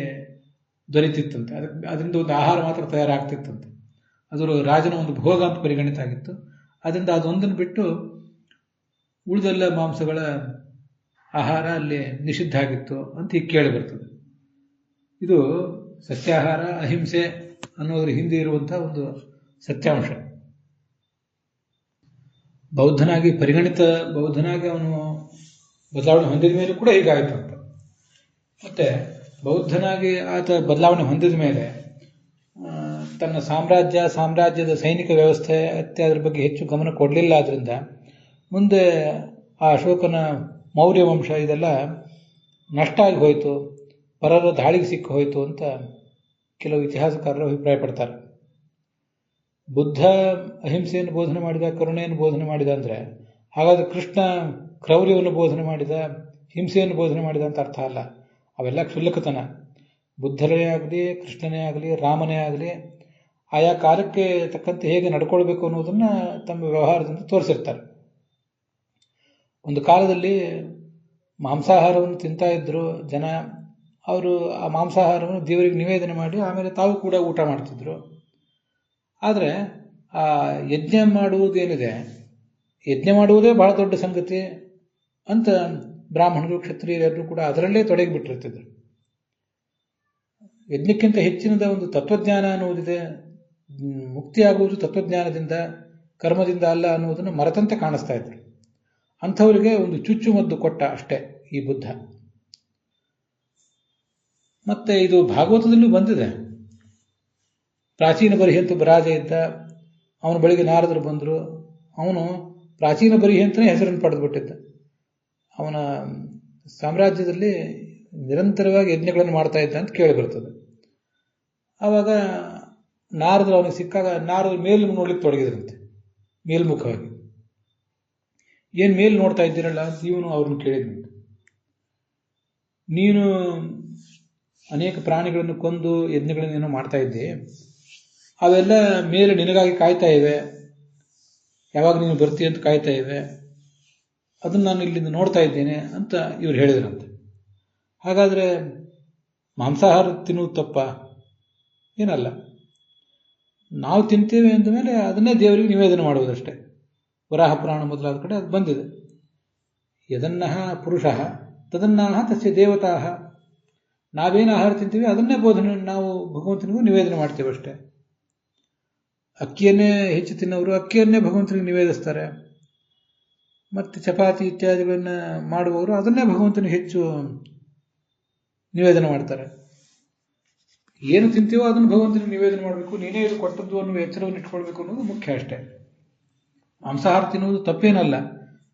ದೊರೀತಿತ್ತಂತೆ. ಅದರಿಂದ ಒಂದು ಆಹಾರ ಮಾತ್ರ ತಯಾರಾಗ್ತಿತ್ತಂತೆ. ಅದು ರಾಜನ ಒಂದು ಭೋಗ ಅಂತ ಪರಿಗಣಿತ ಆಗಿತ್ತು. ಅದರಿಂದ ಅದೊಂದನ್ನು ಬಿಟ್ಟು ಉಳಿದೆಲ್ಲ ಮಾಂಸಗಳ ಆಹಾರ ಅಲ್ಲಿ ನಿಷಿದ್ಧ ಆಗಿತ್ತು ಅಂತ ಈಗ ಕೇಳಿ ಬರ್ತದೆ. ಇದು ಸಸ್ಯಾಹಾರ ಅಹಿಂಸೆ ಅನ್ನೋದ್ರ ಹಿಂದೆ ಇರುವಂತಹ ಒಂದು ಸತ್ಯಾಂಶ. ಬೌದ್ಧನಾಗಿ ಅವನು ಬದಲಾವಣೆ ಹೊಂದಿದ ಮೇಲೆ ಕೂಡ ಹೀಗಾಯಿತು ಅಂತ. ಮತ್ತೆ ಬೌದ್ಧನಾಗಿ ಆತ ಬದಲಾವಣೆ ಹೊಂದಿದ ಮೇಲೆ ತನ್ನ ಸಾಮ್ರಾಜ್ಯದ ಸೈನಿಕ ವ್ಯವಸ್ಥೆ ಅದ್ರ ಬಗ್ಗೆ ಹೆಚ್ಚು ಗಮನ ಕೊಡಲಿಲ್ಲ. ಆದ್ರಿಂದ ಮುಂದೆ ಆ ಅಶೋಕನ ಮೌರ್ಯ ವಂಶ ಇದೆಲ್ಲ ನಷ್ಟ ಆಗಿ ಹೋಯಿತು, ಪರರ ದಾಳಿಗೆ ಸಿಕ್ಕಿ ಹೋಯಿತು ಅಂತ ಕೆಲವು ಇತಿಹಾಸಕಾರರು ಅಭಿಪ್ರಾಯ ಪಡ್ತಾರೆ. ಬುದ್ಧ ಅಹಿಂಸೆಯನ್ನು ಬೋಧನೆ ಮಾಡಿದ, ಕರುಣೆಯನ್ನು ಬೋಧನೆ ಮಾಡಿದ ಅಂದರೆ ಹಾಗಾದ್ರೆ ಕೃಷ್ಣ ಕ್ರೌರ್ಯವನ್ನು ಬೋಧನೆ ಮಾಡಿದ, ಹಿಂಸೆಯನ್ನು ಬೋಧನೆ ಮಾಡಿದ ಅಂತ ಅರ್ಥ ಅಲ್ಲ. ಅವೆಲ್ಲ ಕ್ಷುಲ್ಲಕತನ. ಬುದ್ಧರೇ ಆಗಲಿ, ಕೃಷ್ಣನೇ ಆಗಲಿ, ರಾಮನೇ ಆಗಲಿ ಆಯಾ ಕಾಲಕ್ಕೆ ತಕ್ಕಂತೆ ಹೇಗೆ ನಡ್ಕೊಳ್ಬೇಕು ಅನ್ನೋದನ್ನ ತಮ್ಮ ವ್ಯವಹಾರದಿಂದ ತೋರಿಸಿರ್ತಾರೆ. ಒಂದು ಕಾಲದಲ್ಲಿ ಮಾಂಸಾಹಾರವನ್ನು ತಿಂತಾ ಇದ್ರು ಜನ. ಅವರು ಆ ಮಾಂಸಾಹಾರವನ್ನು ದೇವರಿಗೆ ನಿವೇದನೆ ಮಾಡಿ ಆಮೇಲೆ ತಾವು ಕೂಡ ಊಟ ಮಾಡ್ತಿದ್ರು. ಆದರೆ ಆ ಯಜ್ಞ ಮಾಡುವುದೇನಿದೆ, ಯಜ್ಞ ಮಾಡುವುದೇ ಬಹಳ ದೊಡ್ಡ ಸಂಗತಿ ಅಂತ ಬ್ರಾಹ್ಮಣರು ಕ್ಷತ್ರಿಯರೆಲ್ಲರೂ ಕೂಡ ಅದರಲ್ಲೇ ತೊಡಗಿಬಿಟ್ಟಿರ್ತಿದ್ರು. ಯಜ್ಞಕ್ಕಿಂತ ಹೆಚ್ಚಿನದ ಒಂದು ತತ್ವಜ್ಞಾನ ಅನ್ನುವುದಿದೆ. ಮುಕ್ತಿಯಾಗುವುದು ತತ್ವಜ್ಞಾನದಿಂದ, ಕರ್ಮದಿಂದ ಅಲ್ಲ ಅನ್ನುವುದನ್ನು ಮರೆತಂತೆ ಕಾಣಿಸ್ತಾ ಇದ್ರು. ಅಂಥವರಿಗೆ ಒಂದು ಚುಚ್ಚುಮದ್ದು ಕೊಟ್ಟ ಅಷ್ಟೇ ಈ ಬುದ್ಧ. ಮತ್ತೆ ಇದು ಭಾಗವತದಲ್ಲೂ ಬಂದಿದೆ. ಪ್ರಾಚೀನ ಬರಿಹಿ ಅಂತ ರಾಜ ಇದ್ದ, ಅವನ ಬಳಿಗೆ ನಾರದರು ಬಂದರು. ಅವನು ಪ್ರಾಚೀನ ಬರಿಹಿ ಅಂತಲೇ ಹೆಸರನ್ನು ಪಡೆದುಬಿಟ್ಟಿದ್ದ. ಅವನ ಸಾಮ್ರಾಜ್ಯದಲ್ಲಿ ನಿರಂತರವಾಗಿ ಯಜ್ಞಗಳನ್ನು ಮಾಡ್ತಾ ಇದ್ದ ಅಂತ ಕೇಳಿ ಬರ್ತದೆ. ಆವಾಗ ನಾರದರು ಅವನಿಗೆ ಸಿಕ್ಕಾಗ ನಾರದರು ಮೇಲ್ ನೋಡ್ಲಿಕ್ಕೆ ತೊಡಗಿದ್ರಂತೆ, ಮೇಲ್ಮುಖವಾಗಿ. ಏನು ಮೇಲ್ ನೋಡ್ತಾ ಇದ್ದೀರಲ್ಲ ಅಂತ ಇವನು ಅವ್ರನ್ನ ಕೇಳಿದ್ನಂತೆ. ನೀನು ಅನೇಕ ಪ್ರಾಣಿಗಳನ್ನು ಕೊಂದು ಯಜ್ಞಗಳನ್ನೇನೋ ಮಾಡ್ತಾ ಇದ್ದೆ, ಅವೆಲ್ಲ ಮೇಲೆ ನಿನಗಾಗಿ ಕಾಯ್ತಾ ಇವೆ, ಯಾವಾಗ ನೀನು ಬರ್ತೀಯ ಅಂತ ಕಾಯ್ತಾ ಇವೆ, ಅದನ್ನು ನಾನು ಇಲ್ಲಿಂದ ನೋಡ್ತಾ ಇದ್ದೇನೆ ಅಂತ ಇವ್ರು ಹೇಳಿದ್ರಂತೆ. ಹಾಗಾದರೆ ಮಾಂಸಾಹಾರ ತಿನ್ನುವುದು ತಪ್ಪ? ಏನಲ್ಲ. ನಾವು ತಿಂತೇವೆ ಅಂದ ಮೇಲೆ ಅದನ್ನೇ ದೇವರಿಗೆ ನಿವೇದನೆ ಮಾಡುವುದಷ್ಟೇ. ವರಾಹ ಪುರಾಣ ಮೊದಲಾದ ಕಡೆ ಅದು ಬಂದಿದೆ. ಯದನ್ನಃ ಪುರುಷಃ ತದನ್ನಾಹ ತಸ್ಯ ದೇವತಾಹ. ನಾವೇನು ಆಹಾರ ತಿಂತೀವಿ ಅದನ್ನೇ ನಾವು ಭಗವಂತನಿಗೂ ನಿವೇದನೆ ಮಾಡ್ತೇವೆ ಅಷ್ಟೇ. ಅಕ್ಕಿಯನ್ನೇ ಹೆಚ್ಚು ತಿನ್ನೋರು ಅಕ್ಕಿಯನ್ನೇ ಭಗವಂತನಿಗೆ ನಿವೇದಿಸ್ತಾರೆ. ಮತ್ತು ಚಪಾತಿ ಇತ್ಯಾದಿಗಳನ್ನು ಮಾಡುವವರು ಅದನ್ನೇ ಭಗವಂತನಿಗೆ ಹೆಚ್ಚು ನಿವೇದನೆ ಮಾಡ್ತಾರೆ. ಏನು ತಿಂತೀವೋ ಅದನ್ನು ಭಗವಂತನಿಗೆ ನಿವೇದನೆ ಮಾಡಬೇಕು, ನೀನೇ ಇದು ಕೊಟ್ಟದ್ದು ಅನ್ನೋ ಎಚ್ಚರವನ್ನು ಇಟ್ಕೊಳ್ಬೇಕು ಅನ್ನೋದು ಮುಖ್ಯ ಅಷ್ಟೇ. ಮಾಂಸಾಹಾರ ತಿನ್ನುವುದು ತಪ್ಪೇನಲ್ಲ.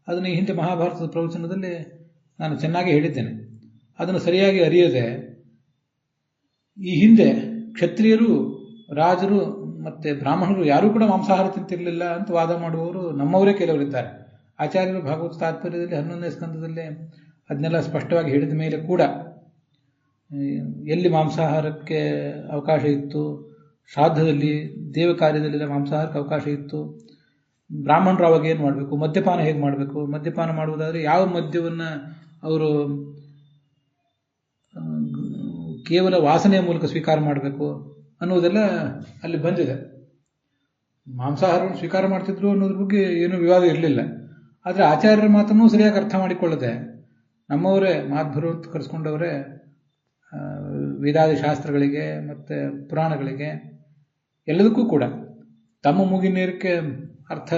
ಅದನ್ನು ಈ ಹಿಂದೆ ಮಹಾಭಾರತದ ಪ್ರವಚನದಲ್ಲಿ ನಾನು ಚೆನ್ನಾಗಿ ಹೇಳಿದ್ದೇನೆ. ಅದನ್ನು ಸರಿಯಾಗಿ ಅರಿಯದೆ ಈ ಹಿಂದೆ ಕ್ಷತ್ರಿಯರು, ರಾಜರು ಮತ್ತು ಬ್ರಾಹ್ಮಣರು ಯಾರೂ ಕೂಡ ಮಾಂಸಾಹಾರ ತಿಂತಿರಲಿಲ್ಲ ಅಂತ ವಾದ ಮಾಡುವವರು ನಮ್ಮವರೇ ಕೆಲವರಿದ್ದಾರೆ. ಆಚಾರ್ಯರು ಭಾಗವತ ತಾತ್ಪರ್ಯದಲ್ಲಿ 11ನೇ ಸ್ಕಂದದಲ್ಲಿ ಅದನ್ನೆಲ್ಲ ಸ್ಪಷ್ಟವಾಗಿ ಹೇಳಿದ ಮೇಲೆ ಕೂಡ ಎಲ್ಲಿ ಮಾಂಸಾಹಾರಕ್ಕೆ ಅವಕಾಶ ಇತ್ತು, ಶ್ರಾದ್ದದಲ್ಲಿ, ದೇವ ಕಾರ್ಯದಲ್ಲೆಲ್ಲ ಮಾಂಸಾಹಾರಕ್ಕೆ ಅವಕಾಶ ಇತ್ತು, ಬ್ರಾಹ್ಮಣರು ಅವಾಗ ಏನು ಮಾಡಬೇಕು, ಮದ್ಯಪಾನ ಹೇಗೆ ಮಾಡಬೇಕು, ಮದ್ಯಪಾನ ಮಾಡುವುದಾದರೆ ಯಾವ ಮದ್ಯವನ್ನು ಅವರು ಕೇವಲ ವಾಸನೆಯ ಮೂಲಕ ಸ್ವೀಕಾರ ಮಾಡಬೇಕು ಅನ್ನುವುದೆಲ್ಲ ಅಲ್ಲಿ ಬಂದಿದೆ. ಮಾಂಸಾಹಾರವನ್ನು ಸ್ವೀಕಾರ ಮಾಡ್ತಿದ್ರು ಅನ್ನೋದ್ರ ಬಗ್ಗೆ ಏನೂ ವಿವಾದ ಇರಲಿಲ್ಲ. ಆದರೆ ಆಚಾರ್ಯರ ಮಾತನ್ನು ಸರಿಯಾಗಿ ಅರ್ಥ ಮಾಡಿಕೊಳ್ಳದೆ ನಮ್ಮವರೇ ಮಾಧ್ವರು ಅಂತ ಕರೆಸ್ಕೊಂಡವರೇ ವೇದಾದಿ ಶಾಸ್ತ್ರಗಳಿಗೆ ಮತ್ತು ಪುರಾಣಗಳಿಗೆ ಎಲ್ಲದಕ್ಕೂ ಕೂಡ ತಮ್ಮ ಮೂಗಿನೇರಕ್ಕೆ ಅರ್ಥ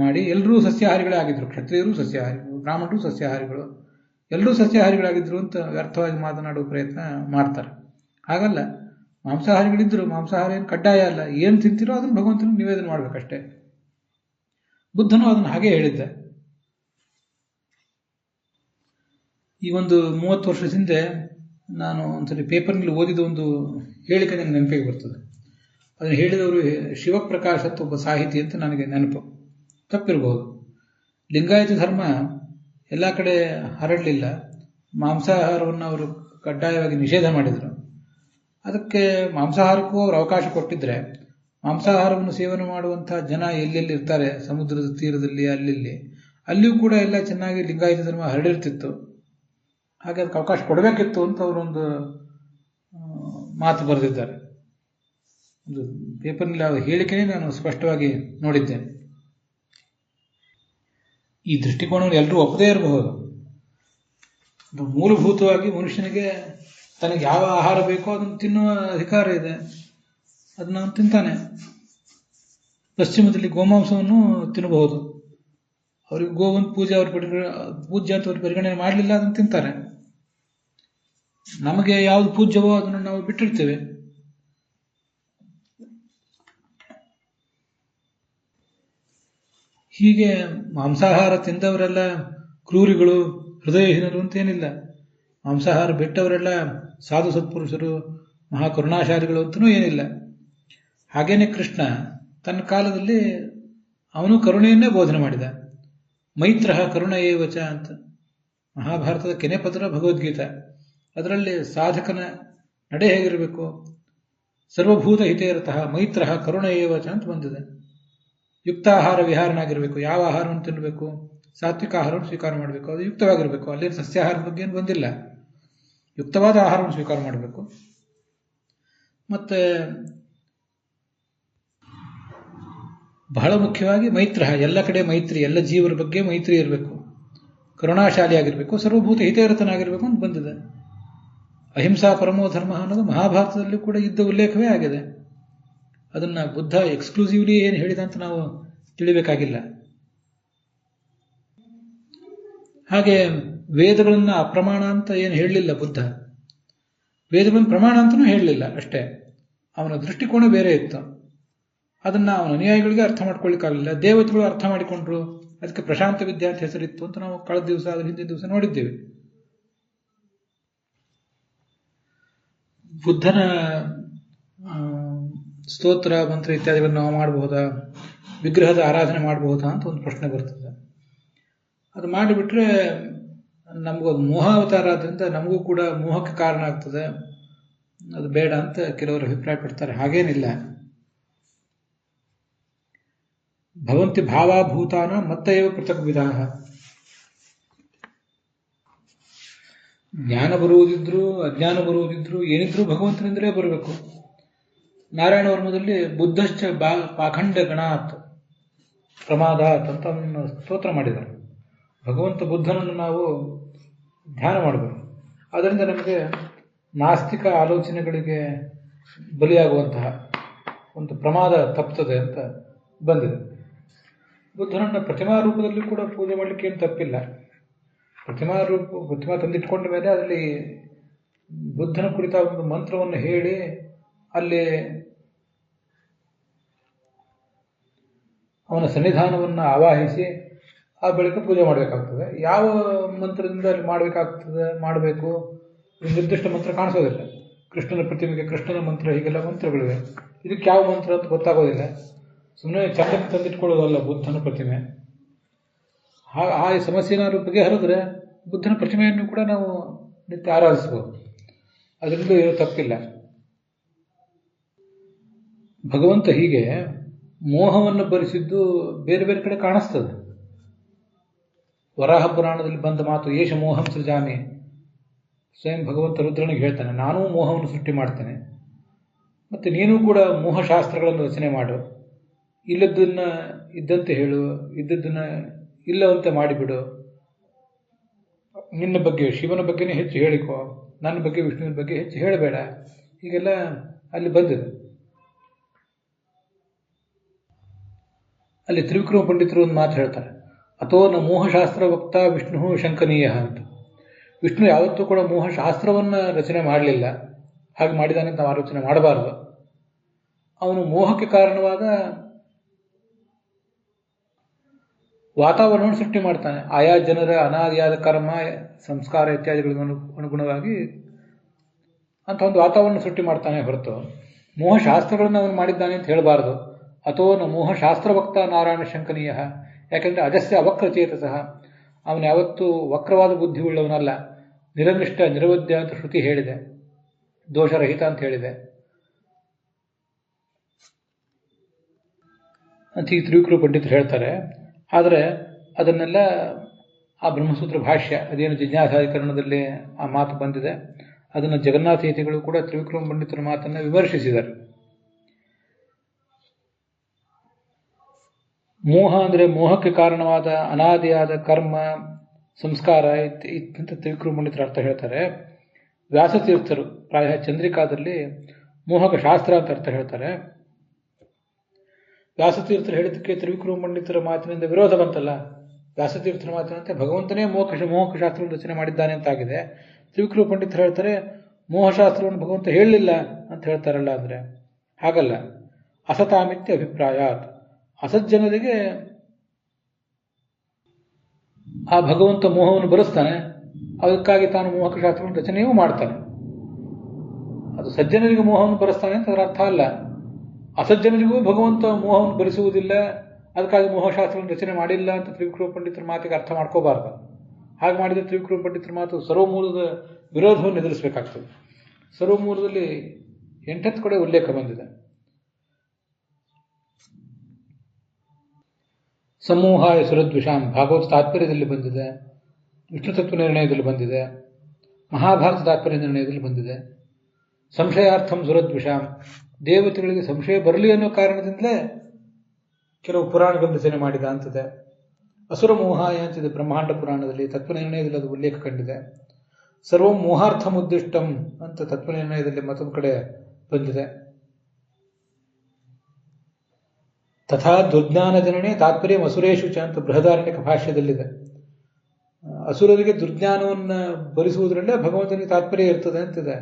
ಮಾಡಿ ಎಲ್ಲರೂ ಸಸ್ಯಾಹಾರಿಗಳೇ ಆಗಿದ್ರು. ಕ್ಷತ್ರಿಯರು ಸಸ್ಯಾಹಾರಿಗಳು, ಬ್ರಾಹ್ಮಣರು ಸಸ್ಯಾಹಾರಿಗಳು, ಎಲ್ಲರೂ ಸಸ್ಯಾಹಾರಿಗಳಾಗಿದ್ರು ಅಂತ ವ್ಯರ್ಥವಾಗಿ ಮಾತನಾಡುವ ಪ್ರಯತ್ನ ಮಾಡ್ತಾರೆ. ಹಾಗಲ್ಲ, ಮಾಂಸಾಹಾರಿಗಳಿದ್ದರು, ಮಾಂಸಾಹಾರ ಏನು ಕಡ್ಡಾಯ ಅಲ್ಲ. ಏನು ತಿಂತಿರೋ ಅದನ್ನು ಭಗವಂತನಿಗೆ ನಿವೇದನೆ ಮಾಡಬೇಕಷ್ಟೇ. ಬುದ್ಧನು ಅದನ್ನು ಹಾಗೆ ಹೇಳಿದ್ದ. ಈ ಒಂದು 30 ವರ್ಷದ ಹಿಂದೆ ನಾನು ಒಂದ್ಸರಿ ಪೇಪರ್ನಲ್ಲಿ ಓದಿದ ಒಂದು ಹೇಳಿಕೆ ನನಗೆ ನೆನಪಿಗೆ ಬರ್ತದೆ. ಅದನ್ನು ಹೇಳಿದವರು ಶಿವಪ್ರಕಾಶ್ ಅಂತ ಒಬ್ಬ ಸಾಹಿತಿ ಅಂತ ನನಗೆ ನೆನಪು. ತಪ್ಪಿರಬಹುದು. ಲಿಂಗಾಯತ ಧರ್ಮ ಎಲ್ಲ ಕಡೆ ಹರಡಲಿಲ್ಲ. ಮಾಂಸಾಹಾರವನ್ನು ಅವರು ಕಡ್ಡಾಯವಾಗಿ ನಿಷೇಧ ಮಾಡಿದರು. ಅದಕ್ಕೆ ಮಾಂಸಾಹಾರಕ್ಕೂ ಅವರು ಅವಕಾಶ ಕೊಟ್ಟಿದ್ರೆ ಮಾಂಸಾಹಾರವನ್ನು ಸೇವನೆ ಮಾಡುವಂಥ ಜನ ಎಲ್ಲೆಲ್ಲಿ ಇರ್ತಾರೆ, ಸಮುದ್ರದ ತೀರದಲ್ಲಿ ಅಲ್ಲಿಯೂ ಕೂಡ ಎಲ್ಲ ಚೆನ್ನಾಗಿ ಲಿಂಗಾಯತ ಧರ್ಮ ಹರಡಿರ್ತಿತ್ತು. ಹಾಗೆ ಅದಕ್ಕೆ ಅವಕಾಶ ಕೊಡಬೇಕಿತ್ತು ಅಂತ ಅವರೊಂದು ಮಾತು ಬರೆದಿದ್ದಾರೆ. ಒಂದು ಪೇಪರ್ನಲ್ಲಿ ಆ ಹೇಳಿಕೆನೇ ನಾನು ಸ್ಪಷ್ಟವಾಗಿ ನೋಡಿದ್ದೇನೆ. ಈ ದೃಷ್ಟಿಕೋನವನ್ನು ಎಲ್ಲರೂ ಒಪ್ಪದೇ ಇರಬಹುದು. ಮೂಲಭೂತವಾಗಿ ಮನುಷ್ಯನಿಗೆ ತನಗೆ ಯಾವ ಆಹಾರ ಬೇಕೋ ಅದನ್ನು ತಿನ್ನುವ ಅಧಿಕಾರ ಇದೆ. ಅದನ್ನು ಅವನು ತಿಂತಾನೆ. ಪಶ್ಚಿಮದಲ್ಲಿ ಗೋಮಾಂಸವನ್ನು ತಿನ್ನಬಹುದು. ಅವರಿಗೆ ಗೋವಂತ ಪೂಜೆ ಪೂಜ್ಯ ಅಂತ ಅವ್ರು ಪರಿಗಣನೆ ಮಾಡಲಿಲ್ಲ, ಅದನ್ನು ತಿಂತಾರೆ. ನಮಗೆ ಯಾವುದು ಪೂಜ್ಯವೋ ಅದನ್ನು ನಾವು ಬಿಟ್ಟಿರ್ತೇವೆ. ಹೀಗೆ ಮಾಂಸಾಹಾರ ತಿಂದವರೆಲ್ಲ ಕ್ರೂರಿಗಳು, ಹೃದಯಹೀನರು ಅಂತೇನಿಲ್ಲ. ಮಾಂಸಾಹಾರ ಬಿಟ್ಟವರೆಲ್ಲ ಸಾಧು ಸತ್ಪುರುಷರು, ಮಹಾಕರುಣಾಶಾಲಿಗಳು ಅಂತನೂ ಏನಿಲ್ಲ. ಹಾಗೇನೆ ಕೃಷ್ಣ ತನ್ನ ಕಾಲದಲ್ಲಿ ಅವನು ಕರುಣೆಯನ್ನೇ ಬೋಧನೆ ಮಾಡಿದ. ಮೈತ್ರ ಕರುಣಯೇವಚ ಅಂತ ಮಹಾಭಾರತದ ಕೆನೆಪತ್ರ ಭಗವದ್ಗೀತಾ. ಅದರಲ್ಲಿ ಸಾಧಕನ ನಡೆ ಹೇಗಿರಬೇಕು, ಸರ್ವಭೂತ ಹಿತೇರತಃ ಮೈತ್ರ ಕರುಣಯೇವಚ ಅಂತ ಬಂದಿದೆ. ಯುಕ್ತಾಹಾರ ವಿಹಾರನಾಗಿರಬೇಕು. ಯಾವ ಆಹಾರವನ್ನು ತಿನ್ನಬೇಕು, ಸಾತ್ವಿಕ ಆಹಾರವನ್ನು ಸ್ವೀಕಾರ ಮಾಡಬೇಕು, ಅದು ಯುಕ್ತವಾಗಿರಬೇಕು. ಅಲ್ಲಿ ಸಸ್ಯಾಹಾರದ ಬಗ್ಗೆ ಏನು ಬಂದಿಲ್ಲ. ಯುಕ್ತವಾದ ಆಹಾರವನ್ನು ಸ್ವೀಕಾರ ಮಾಡಬೇಕು. ಮತ್ತೆ ಬಹಳ ಮುಖ್ಯವಾಗಿ ಮೈತ್ರ, ಎಲ್ಲ ಕಡೆ ಮೈತ್ರಿ, ಎಲ್ಲ ಜೀವರ ಬಗ್ಗೆ ಮೈತ್ರಿ ಇರಬೇಕು, ಕರುಣಾಶಾಲಿಯಾಗಿರಬೇಕು, ಸರ್ವಭೂತ ಹಿತೇರತನಾಗಿರಬೇಕು ಅಂತ ಬಂದಿದೆ. ಅಹಿಂಸಾ ಪರಮೋ ಧರ್ಮ ಅನ್ನೋದು ಮಹಾಭಾರತದಲ್ಲಿ ಕೂಡ ಇದ್ದ ಉಲ್ಲೇಖವೇ ಆಗಿದೆ. ಅದನ್ನು ಬುದ್ಧ ಎಕ್ಸ್ಕ್ಲೂಸಿವ್ಲಿ ಏನು ಹೇಳಿದ ಅಂತ ನಾವು ತಿಳಿಬೇಕಾಗಿಲ್ಲ. ಹಾಗೆ ವೇದಗಳನ್ನು ಅಪ್ರಮಾಣ ಅಂತ ಏನು ಹೇಳಲಿಲ್ಲ ಬುದ್ಧ. ವೇದಗಳನ್ನು ಪ್ರಮಾಣ ಅಂತಲೂ ಹೇಳಲಿಲ್ಲ ಅಷ್ಟೇ. ಅವನ ದೃಷ್ಟಿಕೋನ ಬೇರೆ ಇತ್ತು. ಅದನ್ನು ಅವನ ಅನುಯಾಯಿಗಳಿಗೆ ಅರ್ಥ ಮಾಡ್ಕೊಳ್ಳಿಕ್ಕಾಗಲಿಲ್ಲ. ದೇವತೆಗಳು ಅರ್ಥ ಮಾಡಿಕೊಂಡ್ರು. ಅದಕ್ಕೆ ಪ್ರಶಾಂತ ವಿದ್ಯಾ ಅಂತ ಹೆಸರಿತ್ತು ಅಂತ ನಾವು ಕಳೆದ ದಿವಸ, ಅದ್ರ ಹಿಂದಿನ ದಿವಸ ನೋಡಿದ್ದೇವೆ. ಬುದ್ಧನ ಸ್ತೋತ್ರ ಮಂತ್ರ ಇತ್ಯಾದಿಗಳನ್ನು ನಾವು ಮಾಡಬಹುದಾ, ವಿಗ್ರಹದ ಆರಾಧನೆ ಮಾಡಬಹುದಾ ಅಂತ ಒಂದು ಪ್ರಶ್ನೆ ಬರ್ತದೆ. ಅದು ಮಾಡಿಬಿಟ್ರೆ ನಮಗೊಂದು ಮೋಹಾವತಾರ ಆದ್ದರಿಂದ ನಮಗೂ ಕೂಡ ಮೋಹಕ್ಕೆ ಕಾರಣ ಆಗ್ತದೆ. ಅದು ಬೇಡ ಅಂತ ಕೆಲವರು ಅಭಿಪ್ರಾಯ ಪಡ್ತಾರೆ. ಹಾಗೇನಿಲ್ಲ. ಭವಂತಿ ಭಾವಾಭೂತಾನ ಮತ್ತೈವ ಪೃಥಕ್ ವಿಧಾಹ. ಜ್ಞಾನ ಬರುವುದಿದ್ರು ಅಜ್ಞಾನ ಬರುವುದಿದ್ರು ಏನಿದ್ರು ಭಗವಂತನಿಂದಲೇ ಬರಬೇಕು. ನಾರಾಯಣ ವರ್ಮದಲ್ಲಿ ಬುದ್ಧಶ್ಚ ಪಾಖಂಡ ಗಣಾತ್ ಪ್ರಮಾದಾತ್ ಅಂತ ಅವನನ್ನು ಸ್ತೋತ್ರ ಮಾಡಿದ್ದಾರೆ. ಭಗವಂತ ಬುದ್ಧನನ್ನು ನಾವು ಧ್ಯಾನ ಮಾಡಬೇಕು. ಅದರಿಂದ ನಮಗೆ ನಾಸ್ತಿಕ ಆಲೋಚನೆಗಳಿಗೆ ಬಲಿಯಾಗುವಂತಹ ಒಂದು ಪ್ರಮಾದ ತಪ್ಪುತ್ತದೆ ಅಂತ ಬಂದಿದೆ. ಬುದ್ಧನನ್ನು ಪ್ರತಿಮಾ ರೂಪದಲ್ಲಿ ಕೂಡ ಪೂಜೆ ಮಾಡಲಿಕ್ಕೆ ಏನು ತಪ್ಪಿಲ್ಲ. ಪ್ರತಿಮಾ ತಂದಿಟ್ಕೊಂಡ ಮೇಲೆ ಅದರಲ್ಲಿ ಬುದ್ಧನ ಕುರಿತಾದ ಒಂದು ಮಂತ್ರವನ್ನು ಹೇಳಿ ಅಲ್ಲಿ ಅವನ ಸನ್ನಿಧಾನವನ್ನು ಆವಾಹಿಸಿ ಆ ಬಳಿಕ ಪೂಜೆ ಮಾಡಬೇಕಾಗ್ತದೆ. ಯಾವ ಮಂತ್ರದಿಂದ ಅಲ್ಲಿ ಮಾಡಬೇಕು ನಿರ್ದಿಷ್ಟ ಮಂತ್ರ ಕಾಣಿಸೋದಿಲ್ಲ. ಕೃಷ್ಣನ ಪ್ರತಿಮೆಗೆ ಕೃಷ್ಣನ ಮಂತ್ರ, ಹೀಗೆಲ್ಲ ಮಂತ್ರಗಳಿವೆ. ಇದಕ್ಕೆ ಯಾವ ಮಂತ್ರ ಅಂತ ಗೊತ್ತಾಗೋದಿಲ್ಲ. ಸುಮ್ಮನೆ ಚಂದಕ್ಕೆ ತಂದಿಟ್ಕೊಳ್ಳೋದಲ್ಲ ಬುದ್ಧನ ಪ್ರತಿಮೆ. ಆ ಸಮಸ್ಯೆನಾದ್ರು ಬಗೆಹರಿದ್ರೆ ಬುದ್ಧನ ಪ್ರತಿಮೆಯನ್ನು ಕೂಡ ನಾವು ನಿತ್ಯ ಆರಾಧಿಸಬಹುದು. ಅದರಿಂದ ಏನೂ ತಪ್ಪಿಲ್ಲ. ಭಗವಂತ ಹೀಗೆ ಮೋಹವನ್ನು ಭರಿಸಿದ್ದು ಬೇರೆ ಬೇರೆ ಕಡೆ ಕಾಣಿಸ್ತದೆ. ವರಾಹ ಪುರಾಣದಲ್ಲಿ ಬಂದ ಮಾತು ಏಷ ಮೋಹಂ ಸೃಜಾಮಿ. ಸ್ವಯಂ ಭಗವಂತ ರುದ್ರನಿಗೆ ಹೇಳ್ತಾನೆ, ನಾನೂ ಮೋಹವನ್ನು ಸೃಷ್ಟಿ ಮಾಡ್ತೇನೆ, ಮತ್ತು ನೀನು ಕೂಡ ಮೋಹಶಾಸ್ತ್ರಗಳನ್ನು ರಚನೆ ಮಾಡು. ಇಲ್ಲದನ್ನ ಇದ್ದಂತೆ ಹೇಳು, ಇದ್ದದ್ದನ್ನ ಇಲ್ಲವಂತೆ ಮಾಡಿಬಿಡು. ನಿನ್ನ ಬಗ್ಗೆ ಶಿವನ ಬಗ್ಗೆನೇ ಹೆಚ್ಚು ಹೇಳಿಕೋ, ನನ್ನ ಬಗ್ಗೆ ವಿಷ್ಣುವಿನ ಬಗ್ಗೆ ಹೆಚ್ಚು ಹೇಳಬೇಡ. ಹೀಗೆಲ್ಲ ಅಲ್ಲಿ ಬಂದಿದೆ. ಅಲ್ಲಿ ತ್ರಿವಿಕ್ರಮ ಪಂಡಿತರು ಒಂದು ಮಾತು ಹೇಳ್ತಾರೆ, ಅಥೋ ನ ಮೋಹಶಾಸ್ತ್ರ ವಕ್ತ ವಿಷ್ಣು ಶಂಕನೀಯ ಅಂತ. ವಿಷ್ಣು ಯಾವತ್ತೂ ಕೂಡ ಮೋಹಶಾಸ್ತ್ರವನ್ನು ರಚನೆ ಮಾಡಲಿಲ್ಲ, ಹಾಗೆ ಮಾಡಿದಾನೆ ಅಂತ ನಾವು ಆಲೋಚನೆ ಮಾಡಬಾರದು. ಅವನು ಮೋಹಕ್ಕೆ ಕಾರಣವಾದ ವಾತಾವರಣವನ್ನು ಸೃಷ್ಟಿ ಮಾಡ್ತಾನೆ. ಆಯಾ ಜನರ ಅನಾದಿಯಾದ ಕರ್ಮ, ಸಂಸ್ಕಾರ ಇತ್ಯಾದಿಗಳಿಗೆ ಅನುಗುಣವಾಗಿ ಅಂತ ಒಂದು ವಾತಾವರಣ ಸೃಷ್ಟಿ ಮಾಡ್ತಾನೆ ಹೊರತು ಮೋಹಶಾಸ್ತ್ರಗಳನ್ನು ಅವನು ಮಾಡಿದ್ದಾನೆ ಅಂತ ಹೇಳಬಾರದು. ಅಥೋ ನ ಮೋಹಶಾಸ್ತ್ರವಕ್ತ ನಾರಾಯಣ ಶಂಕನೀಯ. ಯಾಕೆಂದರೆ ಅಜಸ್ಯ ಅವಕ್ರಚೇತಸಃ, ಅವನು ಯಾವತ್ತೂ ವಕ್ರವಾದ ಬುದ್ಧಿ ಉಳ್ಳವನಲ್ಲ. ನಿರನಿಷ್ಠ ನಿರವಧ್ಯ ಅಂತ ಶ್ರುತಿ ಹೇಳಿದೆ, ದೋಷರಹಿತ ಅಂತ ಹೇಳಿದೆ ಅಂತ ಈ ತ್ರಿವಿಕ್ರಮ ಪಂಡಿತರು ಹೇಳ್ತಾರೆ. ಆದರೆ ಅದನ್ನೆಲ್ಲ ಆ ಬ್ರಹ್ಮಸೂತ್ರ ಭಾಷ್ಯ, ಅದೇನು ಜಿಜ್ಞಾಸಾಧಿಕರಣದಲ್ಲಿ ಆ ಮಾತು ಬಂದಿದೆ, ಅದನ್ನು ಜಗನ್ನಾಥ ಯತಿಗಳು ಕೂಡ ತ್ರಿವಿಕ್ರಮ ಪಂಡಿತರ ಮಾತನ್ನು ವಿಮರ್ಶಿಸಿದ್ದಾರೆ. ಮೋಹ ಅಂದರೆ ಮೋಹಕ್ಕೆ ಕಾರಣವಾದ ಅನಾದಿಯಾದ ಕರ್ಮ, ಸಂಸ್ಕಾರ ಅಂತ ತ್ರಿವಿಕ್ರಮ ಪಂಡಿತರ ಅರ್ಥ ಹೇಳ್ತಾರೆ. ವ್ಯಾಸತೀರ್ಥರು ಪ್ರಾಯ ಚಂದ್ರಿಕಾದಲ್ಲಿ ಮೋಹಕ ಶಾಸ್ತ್ರ ಅಂತ ಅರ್ಥ ಹೇಳ್ತಾರೆ. ವ್ಯಾಸತೀರ್ಥರು ಹೇಳಿದ್ದಕ್ಕೆ ತ್ರಿವಿಕ್ರಮ ಪಂಡಿತರ ಮಾತಿನಿಂದ ವಿರೋಧ ಬಂತಲ್ಲ. ವ್ಯಾಸತೀರ್ಥರ ಮಾತಿನಂತೆ ಭಗವಂತನೇ ಮೋಹಕ ಶಾಸ್ತ್ರವನ್ನು ರಚನೆ ಮಾಡಿದ್ದಾನೆ ಅಂತಾಗಿದೆ. ತ್ರಿವಿಕ್ರಮ ಪಂಡಿತರು ಹೇಳ್ತಾರೆ ಮೋಹಶಾಸ್ತ್ರವನ್ನು ಭಗವಂತ ಹೇಳಲಿಲ್ಲ ಅಂತ ಹೇಳ್ತಾರಲ್ಲ. ಅಂದರೆ ಹಾಗಲ್ಲ, ಅಸತಾಮಿತ್ಯ ಅಭಿಪ್ರಾಯಾತ್. ಅಸಜ್ಜನರಿಗೆ ಆ ಭಗವಂತ ಮೋಹವನ್ನು ಬರೆಸ್ತಾನೆ, ಅದಕ್ಕಾಗಿ ತಾನು ಮೋಹಕ ಶಾಸ್ತ್ರವನ್ನು ರಚನೆಯೂ ಮಾಡ್ತಾನೆ. ಅದು ಸಜ್ಜನರಿಗೆ ಮೋಹವನ್ನು ಬರೆಸ್ತಾನೆ ಅಂತ ಅದರ ಅರ್ಥ ಅಲ್ಲ. ಅಸಜ್ಜನರಿಗೂ ಭಗವಂತ ಮೋಹವನ್ನು ಭರಿಸುವುದಿಲ್ಲ, ಅದಕ್ಕಾಗಿ ಮೋಹಶಾಸ್ತ್ರವನ್ನು ರಚನೆ ಮಾಡಿಲ್ಲ ಅಂತ ತ್ರಿವಿಕ್ರಮ ಪಂಡಿತರ ಮಾತಿಗೆ ಅರ್ಥ ಮಾಡ್ಕೋಬಾರ್ದು. ಹಾಗೆ ಮಾಡಿದರೆ ತ್ರಿವಿಕ್ರಮ ಪಂಡಿತರ ಮಾತು ಸರ್ವಮೂಲದ ವಿರೋಧವನ್ನು ಎದುರಿಸಬೇಕಾಗ್ತದೆ. ಸರ್ವಮೂಲದಲ್ಲಿ 8 ಕಡೆ ಉಲ್ಲೇಖ ಬಂದಿದೆ. ಸಮೂಹಾಯ ಸುರದ್ವಿಷಾಂ ಭಾಗವತ ತಾತ್ಪರ್ಯದಲ್ಲಿ ಬಂದಿದೆ, ವಿಷ್ಣು ತತ್ವ ನಿರ್ಣಯದಲ್ಲಿ ಬಂದಿದೆ, ಮಹಾಭಾರತ ತಾತ್ಪರ್ಯ ನಿರ್ಣಯದಲ್ಲಿ ಬಂದಿದೆ. ಸಂಶಯಾರ್ಥಂ ಸುರದ್ವಿಷಾಂ, ದೇವತೆಗಳಿಗೆ ಸಂಶಯ ಬರಲಿ ಅನ್ನೋ ಕಾರಣದಿಂದಲೇ ಕೆಲವು ಪುರಾಣಗಳನ್ನು ರಚನೆ ಮಾಡಿದ ಅಂತಿದೆ. ಅಸುರ ಮೋಹಾಯ ಅಂತಿದೆ ಬ್ರಹ್ಮಾಂಡ ಪುರಾಣದಲ್ಲಿ, ತತ್ವನಿರ್ಣಯದಲ್ಲಿ ಅದು ಉಲ್ಲೇಖ ಕಂಡಿದೆ. ಸರ್ವಂ ಮೋಹಾರ್ಥಮುದ್ದಿಷ್ಟಂ ಅಂತ ತತ್ವನಿರ್ಣಯದಲ್ಲಿ ಮತ್ತೊಂದು ಕಡೆ ಬಂದಿದೆ. ತಥಾ ದುರ್ಜ್ಞಾನ ಜನನೇ ತಾತ್ಪರ್ಯ ಅಸುರೇಶು ಚ ಅಂತ ಬೃಹದಾರಣ್ಯಕ ಭಾಷ್ಯದಲ್ಲಿದೆ. ಅಸುರರಿಗೆ ದುರ್ಜ್ಞಾನವನ್ನು ಭರಿಸುವುದರಲ್ಲೇ ಭಗವಂತನಿಗೆ ತಾತ್ಪರ್ಯ ಇರ್ತದೆ ಅಂತಿದೆ.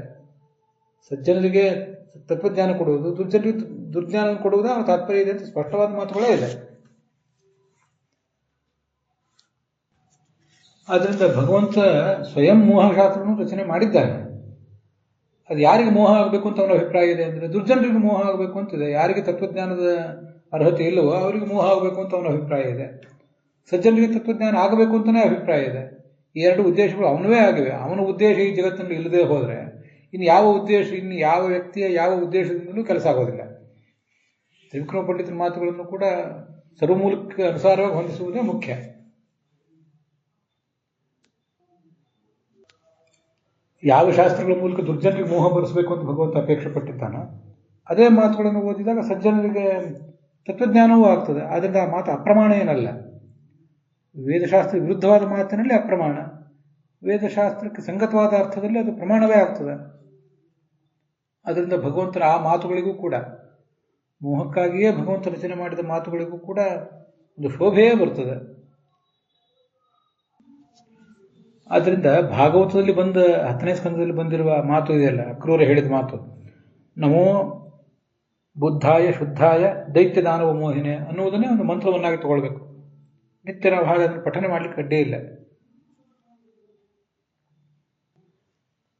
ಸಜ್ಜನರಿಗೆ ತತ್ವಜ್ಞಾನ ಕೊಡುವುದು, ದುರ್ಜನರಿಗೆ ದುರ್ಜ್ಞಾನವನ್ನು ಕೊಡುವುದು ಅವನ ತಾತ್ಪರ್ಯ ಇದೆ ಅಂತ ಸ್ಪಷ್ಟವಾದ ಮಾತುಗಳೇ ಇದೆ. ಆದ್ದರಿಂದ ಭಗವಂತ ಸ್ವಯಂ ಮೋಹಶಾಸ್ತ್ರವನ್ನು ರಚನೆ ಮಾಡಿದ್ದಾನೆ. ಅದು ಯಾರಿಗೆ ಮೋಹ ಆಗಬೇಕು ಅಂತ ಅವನ ಅಭಿಪ್ರಾಯ ಇದೆ ಅಂದರೆ ದುರ್ಜನರಿಗೆ ಮೋಹ ಆಗಬೇಕು ಅಂತಿದೆ. ಯಾರಿಗೆ ತತ್ವಜ್ಞಾನದ ಅರ್ಹತೆ ಇಲ್ಲವೋ ಅವರಿಗೆ ಮೋಹ ಆಗಬೇಕು ಅಂತ ಅವನ ಅಭಿಪ್ರಾಯ ಇದೆ. ಸಜ್ಜನರಿಗೆ ತತ್ವಜ್ಞಾನ ಆಗಬೇಕು ಅಂತಲೇ ಅಭಿಪ್ರಾಯ ಇದೆ. ಈ ಎರಡು ಉದ್ದೇಶಗಳು ಅವನವೇ ಆಗಿವೆ. ಅವನ ಉದ್ದೇಶ ಈ ಜಗತ್ತಿನಲ್ಲಿ ಇಲ್ಲದೆ ಹೋದರೆ ಇನ್ನು ಯಾವ ವ್ಯಕ್ತಿಯ ಯಾವ ಉದ್ದೇಶದಿಂದಲೂ ಕೆಲಸ ಆಗೋದಿಲ್ಲ. ತ್ರಿವಿಕ್ರಮ ಪಂಡಿತರ ಮಾತುಗಳನ್ನು ಕೂಡ ಸರ್ವಮೂಲಕ್ಕೆ ಅನುಸಾರವಾಗಿ ಹೊಂದಿಸುವುದೇ ಮುಖ್ಯ. ಯಾವ ಶಾಸ್ತ್ರಗಳ ಮೂಲಕ ದುರ್ಜನರಿಗೆ ಮೋಹ ಬರೆಸಬೇಕು ಅಂತ ಭಗವಂತ ಅಪೇಕ್ಷೆ ಪಟ್ಟಿದ್ದಾನೋ ಅದೇ ಮಾತುಗಳನ್ನು ಓದಿದಾಗ ಸಜ್ಜನರಿಗೆ ತತ್ವಜ್ಞಾನವೂ ಆಗ್ತದೆ. ಆದ್ದರಿಂದ ಆ ಮಾತು ಅಪ್ರಮಾಣ ಏನಲ್ಲ. ವೇದಶಾಸ್ತ್ರ ವಿರುದ್ಧವಾದ ಮಾತಿನಲ್ಲಿ ಅಪ್ರಮಾಣ, ವೇದಶಾಸ್ತ್ರಕ್ಕೆ ಸಂಗತವಾದ ಅರ್ಥದಲ್ಲಿ ಅದು ಪ್ರಮಾಣವೇ ಆಗ್ತದೆ. ಅದರಿಂದ ಭಗವಂತನ ಆ ಮಾತುಗಳಿಗೂ ಕೂಡ, ಮೋಹಕ್ಕಾಗಿಯೇ ಭಗವಂತ ರಚನೆ ಮಾಡಿದ ಮಾತುಗಳಿಗೂ ಕೂಡ ಒಂದು ಶೋಭೆಯೇ ಬರ್ತದೆ. ಆದ್ದರಿಂದ ಭಾಗವತದಲ್ಲಿ ಬಂದ 10ನೇ ಸ್ಕಂದದಲ್ಲಿ ಬಂದಿರುವ ಮಾತು ಇದೆಯಲ್ಲ, ಅಕ್ರೂರ ಹೇಳಿದ ಮಾತು, ನಮೋ ಬುದ್ಧಾಯ ಶುದ್ಧಾಯ ದೈತ್ಯ ದಾನವ ಮೋಹಿನೆ ಅನ್ನುವುದನ್ನೇ ಒಂದು ಮಂತ್ರವನ್ನಾಗಿ ತಗೊಳ್ಬೇಕು. ನಿತ್ಯ ನಾವು ಹಾಗೆ ಅದನ್ನು ಪಠನೆ ಮಾಡಲಿಕ್ಕೆ ಅಡ್ಡಿ ಇಲ್ಲ.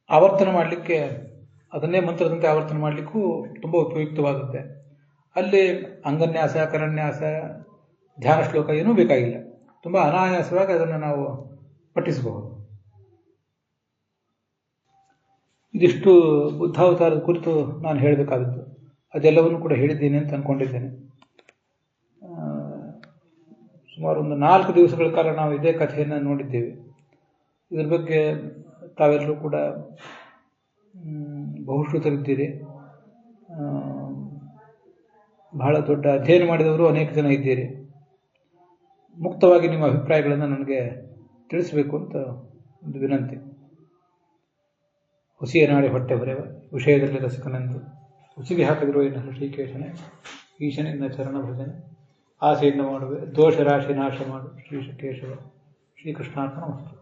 ಆವರ್ತನ ಮಾಡಲಿಕ್ಕೆ, ಅದನ್ನೇ ಮಂತ್ರದಂತೆ ಆವರ್ತನ ಮಾಡಲಿಕ್ಕೂ ತುಂಬ ಉಪಯುಕ್ತವಾದದ್ದೇ. ಅಲ್ಲಿ ಅಂಗನ್ಯಾಸ, ಕರನ್ಯಾಸ, ಧ್ಯಾನ ಶ್ಲೋಕ ಏನೂ ಬೇಕಾಗಿಲ್ಲ. ತುಂಬ ಅನಾಯಾಸವಾಗಿ ಅದನ್ನು ನಾವು ಪಠಿಸಬಹುದು. ಇದಿಷ್ಟು ಬುದ್ಧಾವತಾರದ ಕುರಿತು ನಾನು ಹೇಳಬೇಕಾದದ್ದು. ಅದೆಲ್ಲವನ್ನು ಕೂಡ ಹೇಳಿದ್ದೇನೆ ಅಂತ ಅಂದ್ಕೊಂಡಿದ್ದೇನೆ. ಸುಮಾರು ಒಂದು 4 ದಿವಸಗಳ ಕಾಲ ನಾವು ಇದೇ ಕಥೆಯನ್ನು ನೋಡಿದ್ದೇವೆ. ಇದರ ಬಗ್ಗೆ ತಾವೆಲ್ಲರೂ ಕೂಡ ಬಹುಶ್ರುತರಿದ್ದೀರಿ. ಬಹಳ ದೊಡ್ಡ ಅಧ್ಯಯನ ಮಾಡಿದವರು ಅನೇಕ ಜನ ಇದ್ದೀರಿ. ಮುಕ್ತವಾಗಿ ನಿಮ್ಮ ಅಭಿಪ್ರಾಯಗಳನ್ನು ನನಗೆ ತಿಳಿಸಬೇಕು ಅಂತ ಒಂದು ವಿನಂತಿ. ಹುಸಿಯ ನಾಡಿ ಹೊಟ್ಟೆ ಬರೆವ ವಿಷಯದಲ್ಲಿ ರಸಿಕನೆಂದು ಹುಸಿಗೆ ಹಾಕಿದ್ರು ಏನು ಶ್ರೀಕೇಶನೇ, ಈಶನಿಂದ ಚರಣ ಭಜನೆ ಆಸೆಯಿಂದ ಮಾಡುವೆ, ದೋಷ ರಾಶಿ ನಾಶ ಮಾಡು ಶ್ರೀ ಕೇಶವ. ಶ್ರೀಕೃಷ್ಣಾರ್ಪಣ ವಸ್ತು.